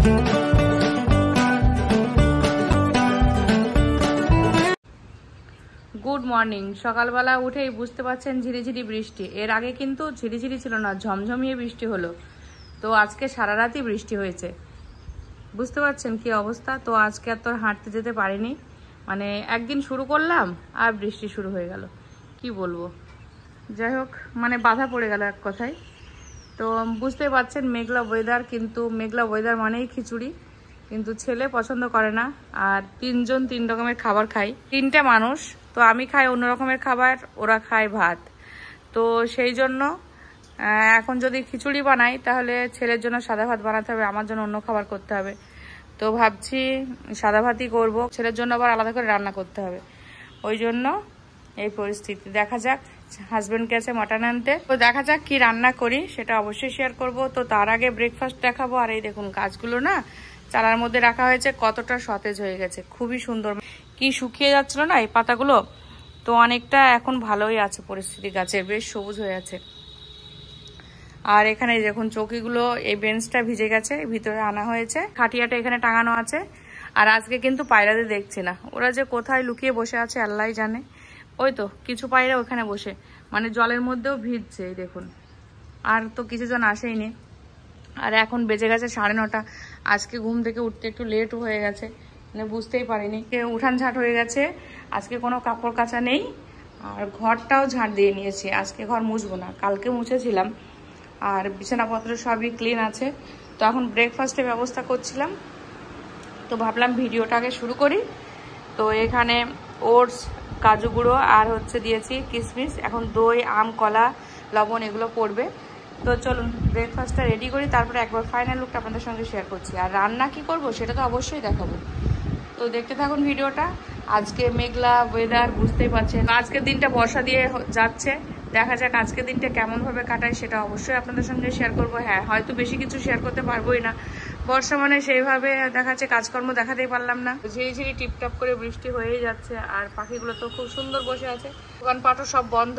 Good morning. সকালবেলা উঠেই বুঝতে পারছেন ঝিরিঝিরি বৃষ্টি। এর আগে কিন্তু ঝিরিঝিরি ছিল না, ঝমঝমিয়ে বৃষ্টি হলো। তো আজকে সারা রাতই বৃষ্টি হয়েছে, বুঝতে পারছেন কি অবস্থা। তো আজকে আর তো হাঁটতে যেতে পারিনি, মানে একদিন শুরু করলাম আর বৃষ্টি শুরু হয়ে গেল, কি বলবো। যাই হোক, মানে বাধা পড়ে গেল এক কথায়। তো বুঝতে পারছেন মেঘলা ওয়েদার, কিন্তু মেঘলা ওয়েদার মানেই খিচুড়ি, কিন্তু ছেলে পছন্দ করে না। আর তিনজন তিন রকমের খাবার খাই, তিনটে মানুষ। তো আমি খাই অন্য রকমের খাবার, ওরা খায় ভাত। তো সেই জন্য এখন যদি খিচুড়ি বানাই তাহলে ছেলের জন্য সাদা ভাত বানাতে হবে, আমার জন্য অন্য খাবার করতে হবে। তো ভাবছি সাদা ভাতই করবো, ছেলের জন্য আবার আলাদা করে রান্না করতে হবে। ওই জন্য এই পরিস্থিতি। দেখা যাক, হাজবেন্ড গেছে মাটন আনতে, তো দেখা যাক কি রান্না করি, সেটা অবশ্যই শেয়ার করব। তো তার আগে ব্রেকফাস্ট দেখাবো। আর এই দেখুন গাছগুলো না চালার মধ্যে রাখা হয়েছে, কতটা সতেজ হয়ে গেছে, খুবই সুন্দর। কি শুকিয়ে যাচ্ছিল না এই পাতাগুলো, তো অনেকটা এখন ভালোই আছে পরিস্থিতি, গাছের বেশ সবুজ হয়ে আছে। আর এখানে দেখুন চৌকিগুলো, এই বেঞ্চটা ভিজে গেছে, ভিতরে আনা হয়েছে, খাটিয়াটা এখানে টাঙানো আছে। আর আজকে কিন্তু পায়রাদের দেখছি না, ওরা যে কোথায় লুকিয়ে বসে আছে আল্লাহ জানে। ওই তো কিছু পায়রা ওখানে বসে, মানে জলের মধ্যেও ভিজছে, এই দেখুন। আর তো কিছুজন আসেইনি। আর এখন বেজে গেছে 9:30। আজকে ঘুম থেকে উঠতে একটু লেট হয়ে গেছে, মানে বুঝতেই পারিনি। উঠান ঝাঁট হয়ে গেছে, আজকে কোনো কাপড় কাচা নেই। আর ঘরটাও ঝাঁট দিয়ে নিয়েছি, আজকে ঘর মুছবো না, কালকে মুছেছিলাম। আর বিছানাপত্র সবই ক্লিন আছে। তো এখন ব্রেকফাস্টের ব্যবস্থা করছিলাম, তো ভাবলাম ভিডিওটা আগে শুরু করি। তো এখানে ওটস, কাজু গুঁড়ো আর হচ্ছে দিয়েছি কিশমিশ, এখন দই, আম, কলা, লবণ এগুলো পড়বে। তো চলুন ব্রেকফাস্টটা রেডি করি, তারপরে একবার ফাইনাল লুকটা আপনাদের সঙ্গে শেয়ার করছি। আর রান্না কি করব সেটা তো অবশ্যই দেখাবো, তো দেখতে থাকুন ভিডিওটা। আজকে মেঘলা ওয়েদার, বুঝতেই পারছেন। আজকের দিনটা বর্ষা দিয়ে যাচ্ছে, দেখা যাক আজকের দিনটা কেমনভাবে কাটায়, সেটা অবশ্যই আপনাদের সঙ্গে শেয়ার করব। হ্যাঁ, হয়তো বেশি কিছু শেয়ার করতে পারবোই না, বর্ষা মানে সেইভাবে দেখা যাচ্ছে কাজকর্ম দেখাতেই পারলাম না। ঝিরিঝিরি টিপটাপ করে বৃষ্টি হয়েই যাচ্ছে। আর পাখিগুলো তো খুব সুন্দর বসে আছে। দোকানপাটও সব বন্ধ।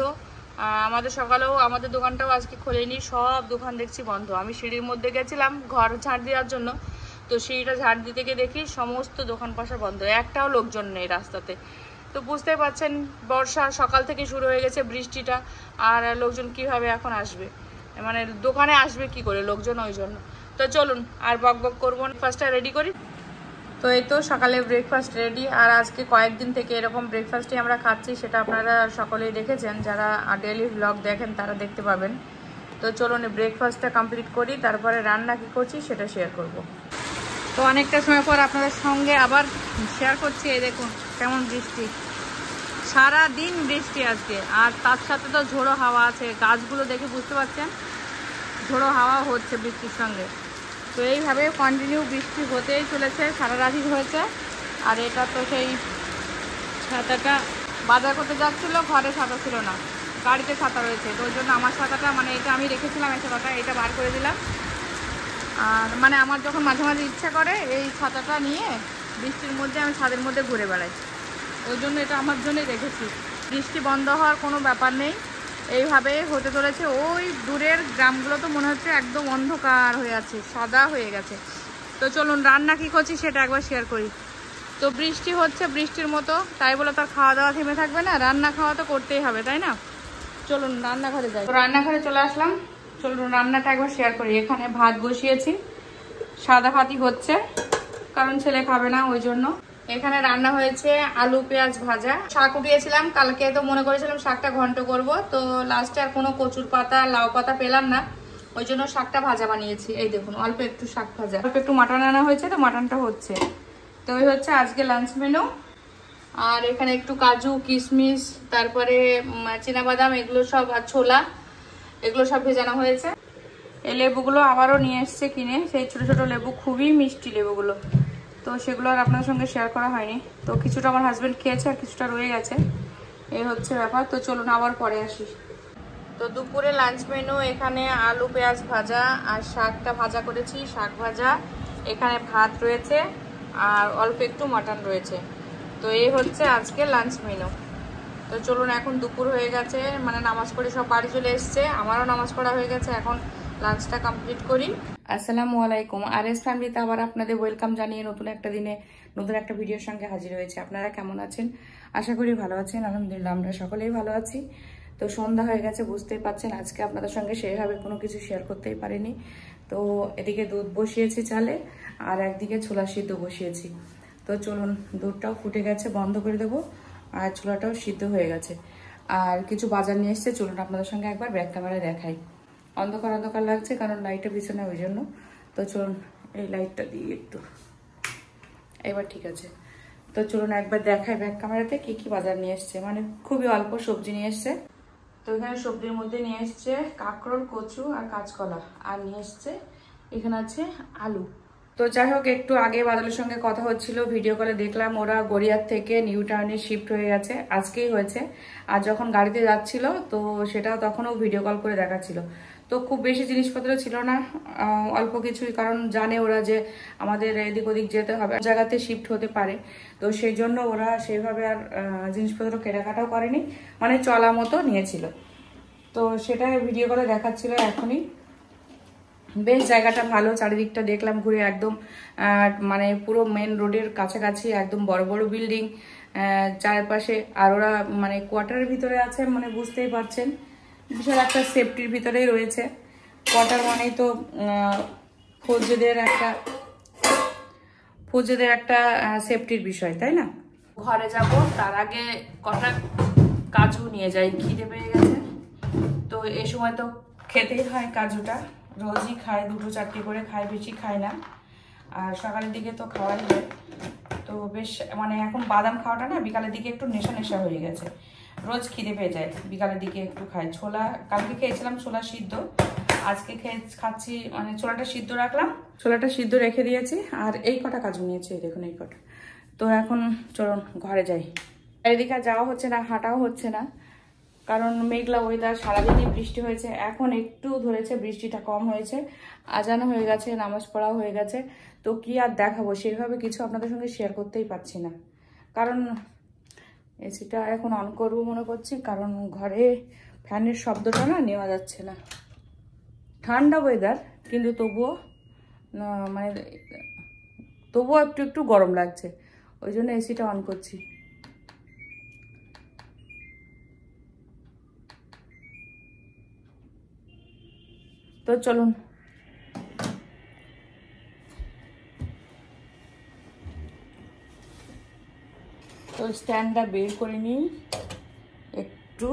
আমাদের সকালেও আমাদের দোকানটাও আজকে খোলেনি, সব দোকান দেখছি বন্ধ। আমি সিঁড়ির মধ্যে গেছিলাম ঘর ঝাড় দেওয়ার জন্য, তো সিঁড়িটা ঝাড় দিতে গিয়ে দেখি সমস্ত দোকান পাশা বন্ধ, একটাও লোকজন নেই রাস্তাতে। তো বুঝতেই পারছেন বর্ষা সকাল থেকে শুরু হয়ে গেছে বৃষ্টিটা, আর লোকজন কিভাবে এখন আসবে, মানে দোকানে আসবে কি করে লোকজন, ওই জন্য। তো চলুন আর বক বক করবো, ফার্স্টটা রেডি করি। তো এই তো সকালে ব্রেকফাস্ট রেডি। আর আজকে কয়েকদিন থেকে এরকম ব্রেকফাস্টই আমরা খাচ্ছি, সেটা আপনারা সকলেই দেখেছেন, যারা ডেইলি ব্লগ দেখেন তারা দেখতে পাবেন। তো চলুন ব্রেকফাস্টটা কমপ্লিট করি, তারপরে রান্না কী করছি সেটা শেয়ার করব। তো অনেকটা সময় পর আপনাদের সঙ্গে আবার শেয়ার করছি। এই দেখুন কেমন বৃষ্টি, সারা দিন বৃষ্টি আজকে। আর তার সাথে তো ঝোড়ো হাওয়া আছে, গাছগুলো দেখে বুঝতে পারছেন ঝোড়ো হাওয়া হচ্ছে বৃষ্টির সঙ্গে। তো এইভাবে কন্টিনিউ বৃষ্টি হতেই চলেছে, সারা রাতই হয়েছে। আর এটা তো সেই ছাতাটা বাজার করতে যাচ্ছিলো, ঘরে ছাতা ছিল না, গাড়িতে ছাতা রয়েছে, তো ওই জন্য আমার ছাতাটা, মানে এটা আমি রেখেছিলাম এই ছাতাটা, এটা বার করে দিলাম। আর মানে আমার যখন মাঝে মাঝে ইচ্ছা করে এই ছাতাটা নিয়ে বৃষ্টির মধ্যে আমি ছাদের মধ্যে ঘুরে বেড়াই, ওই জন্য এটা আমার জন্যই রেখেছি। বৃষ্টি বন্ধ হওয়ার কোনো ব্যাপার নেই, এইভাবে হতে চলেছে। ওই দূরের গ্রামগুলো তো মনে হচ্ছে একদম অন্ধকার হয়ে আছে, সাদা হয়ে গেছে। তো চলুন রান্না কী করছি সেটা একবার শেয়ার করি। তো বৃষ্টি হচ্ছে বৃষ্টির মতো, তাই বলে তার খাওয়া দাওয়া থেমে থাকবে না, রান্না খাওয়া তো করতেই হবে, তাই না। চলুন রান্নাঘরে যাই। তো রান্নাঘরে চলে আসলাম, চলুন রান্নাটা একবার শেয়ার করি। এখানে ভাত বসিয়েছি, সাদা ভাতই হচ্ছে, কারণ ছেলে খাবে না ওই জন্য। এখানে রান্না হয়েছে আলু পেঁয়াজ ভাজা। শাক উঠিয়েছিলাম কালকে, তো মনে করেছিলাম শাকটা ঘন্ট করব, তো লাস্টে আর কোনো কচুর পাতা লাউ পাতা পেলাম না, ওই জন্য শাকটা ভাজা বানিয়েছি। এই দেখুন অল্প একটু শাক ভাজা, অল্প একটু মাটন আনা হয়েছে, তো মাটনটা হচ্ছে। তো ওই হচ্ছে আজকে লাঞ্চ মেনু। আর এখানে একটু কাজু কিশমিশ, তারপরে চীনাবাদাম, এগুলো সব, আর ছোলা, এগুলো সব ভেজানো হয়েছে। এই লেবুগুলো আবারও নিয়ে এসছে কিনে, সেই ছোট ছোট লেবু, খুবই মিষ্টি লেবুগুলো। তো সেগুলো আর আপনার সঙ্গে শেয়ার করা হয়নি। তো কিছুটা আমার হাজব্যান্ড খেয়েছে আর কিছুটা রয়ে গেছে, এই হচ্ছে ব্যাপার। তো চলুন আবার পরে আসি। তো দুপুরে লাঞ্চ মেনু এখানে আলু পেঁয়াজ ভাজা আর শাকটা ভাজা করেছি, শাক ভাজা। এখানে ভাত রয়েছে আর অল্প একটু মাটন রয়েছে। তো এই হচ্ছে আজকে লাঞ্চ মেনু। তো চলুন এখন দুপুর হয়ে গেছে, মানে নামাজ পড়ে সব বাড়ি চলে এসছে, আমারও নামাজ পড়া হয়ে গেছে, এখন লাঞ্চটা কমপ্লিট করি। আসসালামু আলাইকুম। আরএস ফ্যামিলিতে আবার আপনাদের ওয়েলকাম জানিয়ে নতুন একটা দিনে নতুন একটা ভিডিওর সঙ্গে হাজির হয়েছে। আপনারা কেমন আছেন? আশা করি ভালো আছেন। আলহামদুলিল্লাহ আমরা সকলেই ভালো আছি। তো সন্ধ্যা হয়ে গেছে, বুঝতেই পাচ্ছেন আজকে আপনাদের সঙ্গে সেভাবে কোনো কিছু শেয়ার করতেই পারিনি। তো এদিকে দুধ বসিয়েছি চালে, আর একদিকে ছোলা সিদ্ধ বসিয়েছি। তো চলুন, দুধটাও ফুটে গেছে, বন্ধ করে দেবো, আর ছোলাটাও সিদ্ধ হয়ে গেছে। আর কিছু বাজার নিয়ে এসছে, চলুন আপনাদের সঙ্গে একবার ব্যাক ক্যামেরায় দেখাই। অন্ধকার অন্ধকার লাগছে কারণ লাইটের পিছনে, ওই জন্য। তো চলুন এই লাইটটা দিয়ে একটু, এবার ঠিক আছে। তো চলুন একবার দেখাই ব্যাক ক্যামেরাতে কি কি বাজার নিয়ে এসছে। মানে খুবই অল্প সবজি নিয়ে এসছে। তো এখানে সবজির মধ্যে নিয়ে এসছে কাঁকরোল, কচু আর কাঁচকলা, আর নিয়ে এসছে এখানে আছে আলু। তো যাই হোক, একটু আগে বাদলের সঙ্গে কথা হচ্ছিল, ভিডিও কলে দেখলাম ওরা গড়িয়ার থেকে নিউ টাউনে শিফট হয়ে গেছে, আজকেই হয়েছে। আর যখন গাড়িতে যাচ্ছিল তো সেটাও তখনও ভিডিও কল করে দেখাচ্ছিল। তো খুব বেশি জিনিসপত্র ছিল না, অল্প কিছুই, কারণ জানে ওরা যে আমাদের এদিক ওদিক যেতে হবে, জায়গাতে শিফট হতে পারে। তো সেই জন্য ওরা সেইভাবে আর জিনিসপত্র কেনাকাটাও করেনি, মানে চলা মতো নিয়েছিল। তো সেটা ভিডিও করে দেখাচ্ছিল এখনই। বেশ জায়গাটা ভালো, চারিদিকটা দেখলাম ঘুরে, একদম মানে পুরো মেন রোডের কাছাকাছি, একদম বড় বড় বিল্ডিং চারপাশে। আর ওরা মানে কোয়ার্টারের ভিতরে আছে, মানে বুঝতেই পারছেন বিশাল একটা সেফটির ভিতরেই রয়েছে। কোয়ার্টার মানেই তো ফৌজেদের একটা সেফটির বিষয়, তাই না? ঘরে যাব তার আগে কটা কাজু নিয়ে যাই, খিদে পেয়ে গেছে। তো এই সময় তো খেতেই হয় কাজুটা, রোজই খাই, 2-4টি করে খাই, বেশি খাই না। আর সকালের দিকে তো খাওয়াই হয়। তো বেশ মানে এখন বাদাম খাওয়াটা না বিকালের দিকে একটু নেশা নেশা হয়ে গেছে, রোজ খিদে পেয়ে যায়, বিকালের দিকে একটু খাই। ছোলা কালকে খেয়েছিলাম, ছোলা সিদ্ধ, আজকে খাচ্ছি, মানে ছোলাটা সিদ্ধ রাখলাম, ছোলাটা সিদ্ধ রেখে দিয়েছি। আর এই কটা কাজু নিয়েছি, দেখুন এই কটা। তো এখন চলুন ঘরে যাই। এদিকে যাওয়া হচ্ছে না, হাঁটাও হচ্ছে না, কারণ মেঘলা ওয়েদার, সারাদিনই বৃষ্টি হয়েছে। এখন একটু ধরেছে, বৃষ্টিটা কম হয়েছে, আজানো হয়ে গেছে, নামাজ পড়াও হয়ে গেছে। তো কি আর দেখাবো, সেভাবে কিছু আপনাদের সঙ্গে শেয়ার করতেই পারছি না, কারণ এসিটা এখন অন করবো মনে করছি, কারণ ঘরে ফ্যানের শব্দটা না নেওয়া যাচ্ছে না। ঠান্ডা ওয়েদার, কিন্তু তবুও মানে তবুও একটু একটু গরম লাগছে, ওই জন্য এসিটা অন করছি। তো চলুন তো স্ট্যান্ডটা বের করে নিই একটু।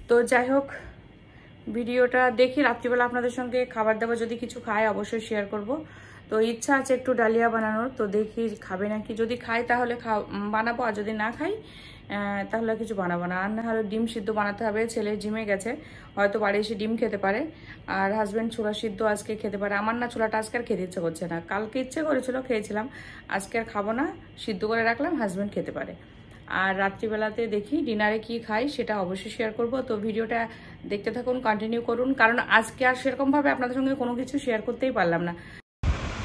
তো যাই হোক, ভিডিওটা দেখি, রাত্রিবেলা আপনাদের সঙ্গে খাবার দাবার যদি কিছু খাই অবশ্যই শেয়ার করব। তো ইচ্ছা আছে একটু ডালিয়া বানানোর, তো দেখি খাবে নাকি। যদি খাই তাহলে বানাবো, আর যদি না খাই তাহলে কিছু বানাবো না। আর না হলে ডিম সিদ্ধ বানাতে হবে, ছেলে জিমে গেছে, হয়তো বাড়ি এসে ডিম খেতে পারে। আর হাজব্যান্ড ছোলা সিদ্ধ আজকে খেতে পারে। আমার না ছোলাটা আজকে আর খেতে ইচ্ছে করছে না, কালকে ইচ্ছে করেছিল, খেয়েছিলাম, আজকে আর খাবো না, সিদ্ধ করে রাখলাম, হাজব্যান্ড খেতে পারে। আর রাত্রিবেলাতে দেখি ডিনারে কি খাই, সেটা অবশ্যই শেয়ার করব। তো ভিডিওটা দেখতে থাকুন, কন্টিনিউ করুন, কারণ আজকে আর সেরকমভাবে আপনাদের সঙ্গে কোনো কিছু শেয়ার করতেই পারলাম না।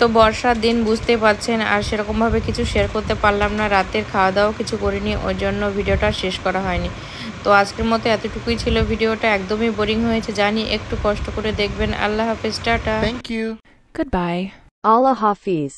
তো বর্ষার দিন বুঝতেই পারছেন, আর সেরকমভাবে কিছু শেয়ার করতে পারলাম না, রাতের খাওয়া দাওয়া কিছু করিনি, ওই জন্য ভিডিওটা শেষ করা হয়নি। তো আজকের মতো এতটুকুই ছিল। ভিডিওটা একদমই বোরিং হয়েছে জানি, একটু কষ্ট করে দেখবেন। আল্লাহ হাফেজ, tata, thank you, good bye, Allah Hafiz.